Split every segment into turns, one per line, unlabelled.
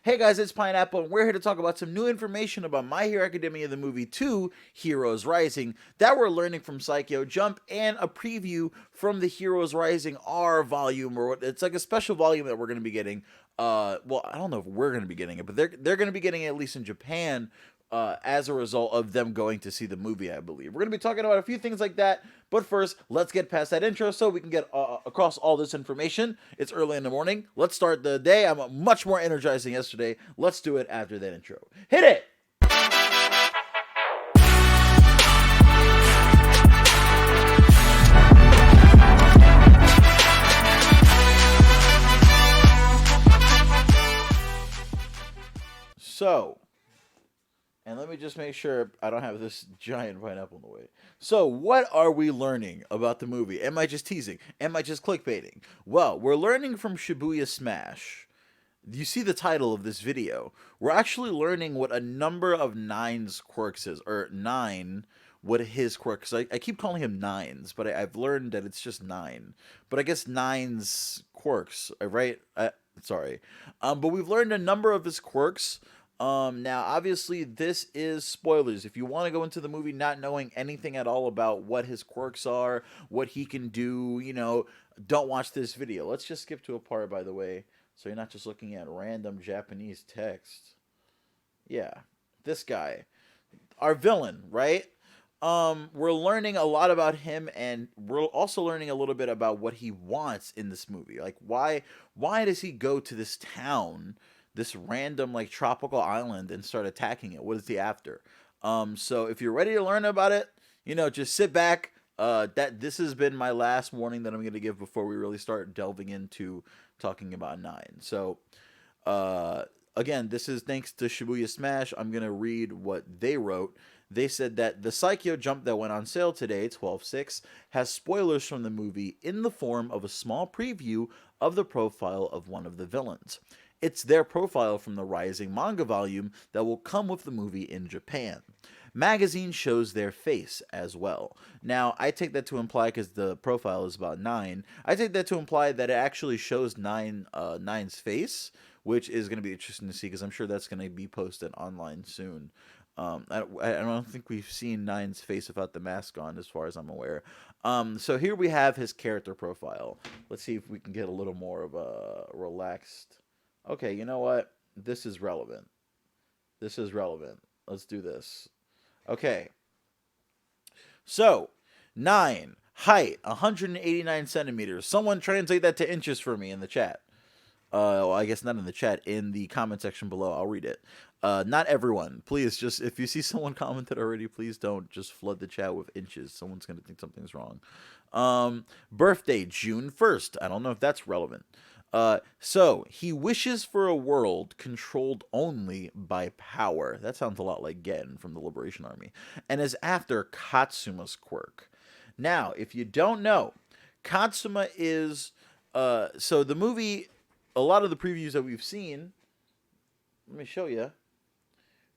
Hey guys, it's Pineapple, and we're here to talk about some new information about My Hero Academia, the movie 2, Heroes Rising, that we're learning from Saikyo Jump, and a preview from the Heroes Rising R volume, or it's like a special volume that we're going to be getting. Well, I don't know if we're going to be getting it, but they're going to be getting it at least in Japan. As a result of them going to see the movie, I believe. We're going to be talking about a few things like that. But first, let's get past that intro so we can get across all this information. It's early in the morning. Let's start the day. I'm much more energized than yesterday. Let's do it after that intro. Hit it! So, and let me just make sure I don't have this giant pineapple in the way. So, what are we learning about the movie? Am I just teasing? Am I just clickbaiting? Well, we're learning from Shibuya Smash. You see the title of this video. We're actually learning what a number of Nine's quirks is, or Nine, what his quirks. I keep calling him Nines, but I've learned that it's just Nine. But I guess Nine's quirks, right? Sorry. But we've learned a number of his quirks. Now, obviously, this is spoilers. If you want to go into the movie not knowing anything at all about what his quirks are, what he can do, don't watch this video. Let's just skip to a part, by the way, so you're not just looking at random Japanese text. Yeah, this guy, our villain, right? We're learning a lot about him, and we're also learning a little bit about what he wants in this movie. Like, why does he go to this town, this random like tropical island, and start attacking it? What is he after? So if you're ready to learn about it, just sit back. That this has been my last warning that I'm going to give before we really start delving into talking about Nine. So, again, this is thanks to Shibuya Smash. I'm going to read what they wrote. They said that the Saikyo Jump that went on sale today, 12/6, has spoilers from the movie in the form of a small preview of the profile of one of the villains. It's their profile from the Rising manga volume that will come with the movie in Japan. Magazine shows their face as well. Now, I take that to imply, because the profile is about Nine, I take that to imply that it actually shows Nine's face, which is going to be interesting to see, because I'm sure that's going to be posted online soon. I don't think we've seen Nine's face without the mask on, as far as I'm aware. So here we have his character profile. Let's see if we can get a little more of a relaxed. Okay, you know what? This is relevant. This is relevant. Let's do this. Okay. So, Nine, height, 189 centimeters. Someone translate that to inches for me in the chat. Well, I guess not in the chat, in the comment section below. I'll read it. Not everyone. Please, just if you see someone commented already, please don't just flood the chat with inches. Someone's going to think something's wrong. Birthday, June 1st. I don't know if that's relevant. So, he wishes for a world controlled only by power. That sounds a lot like Gen from the Liberation Army. And is after Katsuma's quirk. Now, if you don't know, Katsuma is... so the movie, a lot of the previews that we've seen... Let me show you.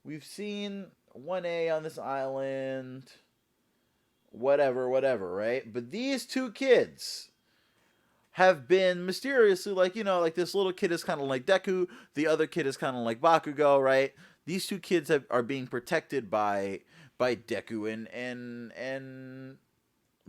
We've seen 1A on this island... whatever, right? But these two kids have been mysteriously, like this little kid is kind of like Deku, the other kid is kind of like Bakugo, right? These two kids are being protected by Deku and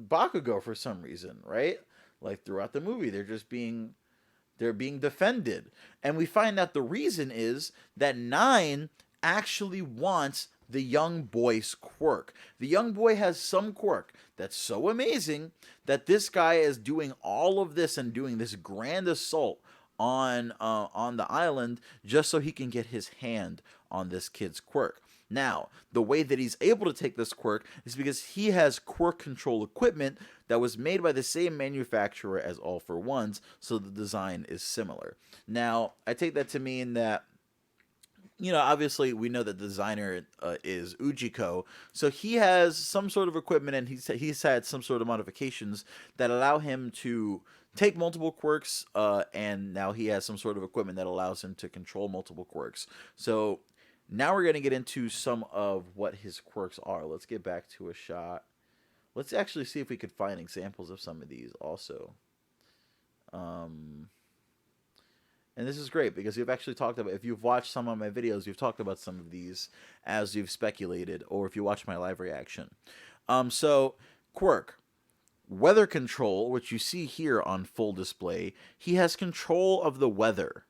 Bakugo for some reason, right? Like throughout the movie, they're being defended, and we find out the reason is that Nine actually wants the young boy's quirk. The young boy has some quirk that's so amazing that this guy is doing all of this and doing this grand assault on the island just so he can get his hand on this kid's quirk. Now, the way that he's able to take this quirk is because he has quirk control equipment that was made by the same manufacturer as All for One's, so the design is similar. Now, I take that to mean that obviously we know that the designer is Ujiko, so he has some sort of equipment, and he's had some sort of modifications that allow him to take multiple quirks, and now he has some sort of equipment that allows him to control multiple quirks. So now we're going to get into some of what his quirks are. Let's get back to a shot. Let's actually see if we could find examples of some of these also. And And this is great because you've actually talked about, if you've watched some of my videos, you've talked about some of these as you've speculated, or if you watch my live reaction. So, Quirk, weather control, which you see here on full display, he has control of the weather.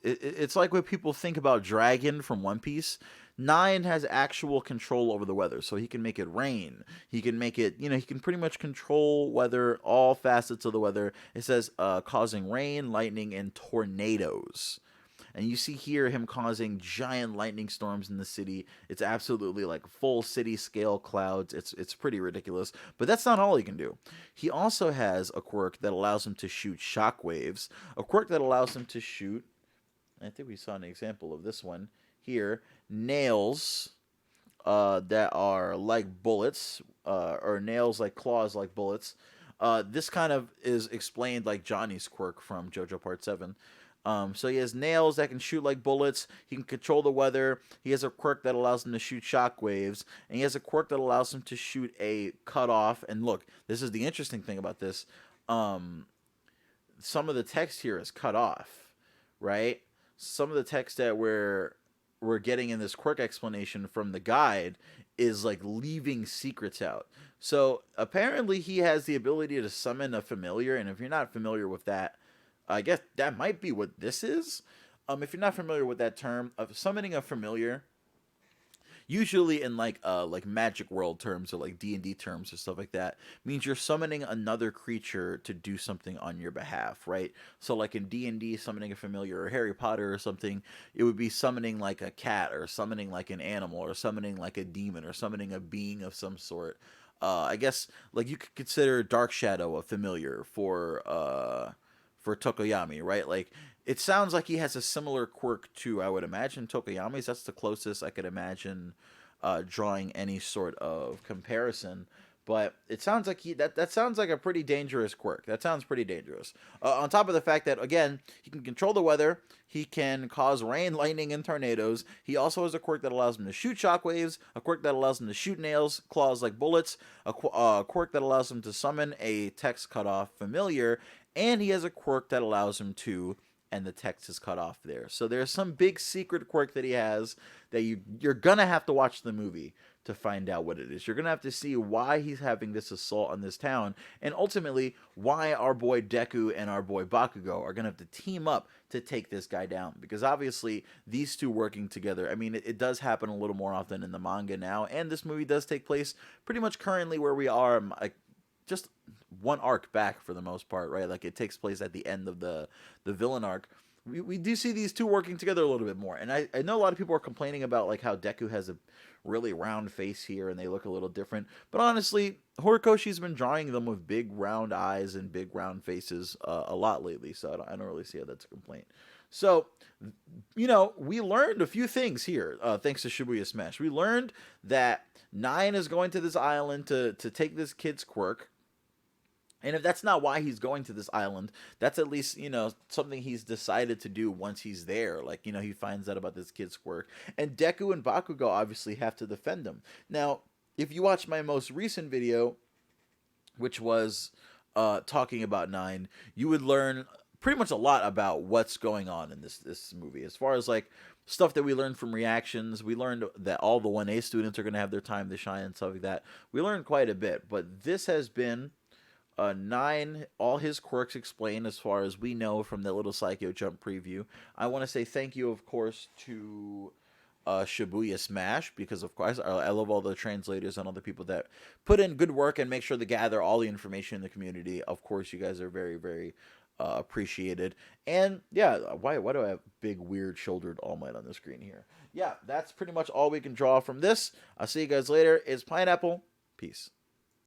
It's like when people think about Dragon from One Piece. Nine has actual control over the weather, so he can make it rain. He can make it, he can pretty much control weather, all facets of the weather. It says causing rain, lightning, and tornadoes. And you see here him causing giant lightning storms in the city. It's absolutely like full city scale clouds. It's pretty ridiculous. But that's not all he can do. He also has a quirk that allows him to shoot shockwaves, a quirk that allows him to shoot, I think we saw an example of this one here, nails that are like bullets, or nails like claws like bullets. This kind of is explained like Johnny's quirk from JoJo Part 7. So he has nails that can shoot like bullets. He can control the weather. He has a quirk that allows him to shoot shockwaves. And he has a quirk that allows him to shoot a cutoff. And look, this is the interesting thing about this. Some of the text here is cut off, right? Some of the text that we're getting in this quirk explanation from the guide is like leaving secrets out. So apparently he has the ability to summon a familiar, and if you're not familiar with that, I guess that might be what this is. If you're not familiar with that term of summoning a familiar, usually in like magic world terms or like D&D terms or stuff like that, means you're summoning another creature to do something on your behalf, right? So like in D&D, summoning a familiar, or Harry Potter or something, it would be summoning like a cat, or summoning like an animal, or summoning like a demon, or summoning a being of some sort. I guess like you could consider Dark Shadow a familiar for Tokoyami, right? Like it sounds like he has a similar quirk to, I would imagine, Tokoyami's. That's the closest I could imagine drawing any sort of comparison. But it sounds like that sounds like a pretty dangerous quirk. That sounds pretty dangerous. On top of the fact that, again, he can control the weather. He can cause rain, lightning, and tornadoes. He also has a quirk that allows him to shoot shockwaves, a quirk that allows him to shoot nails, claws like bullets, a quirk that allows him to summon a text cutoff familiar, and he has a quirk that allows him to, and the text is cut off there. So there's some big secret quirk that he has that you're gonna have to watch the movie to find out what it is. You're gonna have to see why he's having this assault on this town, and ultimately why our boy Deku and our boy Bakugo are gonna have to team up to take this guy down. Because obviously these two working together, I mean, it does happen a little more often in the manga now, and this movie does take place pretty much currently where we are, like just one arc back for the most part, right? Like it takes place at the end of the villain arc. We do see these two working together a little bit more. And I know a lot of people are complaining about like how Deku has a really round face here and they look a little different. But honestly, Horikoshi's been drawing them with big round eyes and big round faces a lot lately. So I don't really see how that's a complaint. So, we learned a few things here, thanks to Shibuya Smash. We learned that Nine is going to this island to take this kid's quirk. And if that's not why he's going to this island, that's at least, something he's decided to do once he's there. Like, he finds out about this kid's quirk. And Deku and Bakugo obviously have to defend him. Now, if you watch my most recent video, which was talking about Nine, you would learn pretty much a lot about what's going on in this movie. As far as, like, stuff that we learned from reactions, we learned that all the 1A students are going to have their time to shine and stuff like that. We learned quite a bit. But this has been... Nine, all his quirks explained as far as we know from the little Saikyo Jump preview. I want to say thank you, of course, to Shibuya Smash, because, of course, I love all the translators and all the people that put in good work and make sure to gather all the information in the community. Of course, you guys are very, very appreciated. And, yeah, why do I have big, weird, shouldered All Might on the screen here? Yeah, that's pretty much all we can draw from this. I'll see you guys later. It's Pineapple. Peace.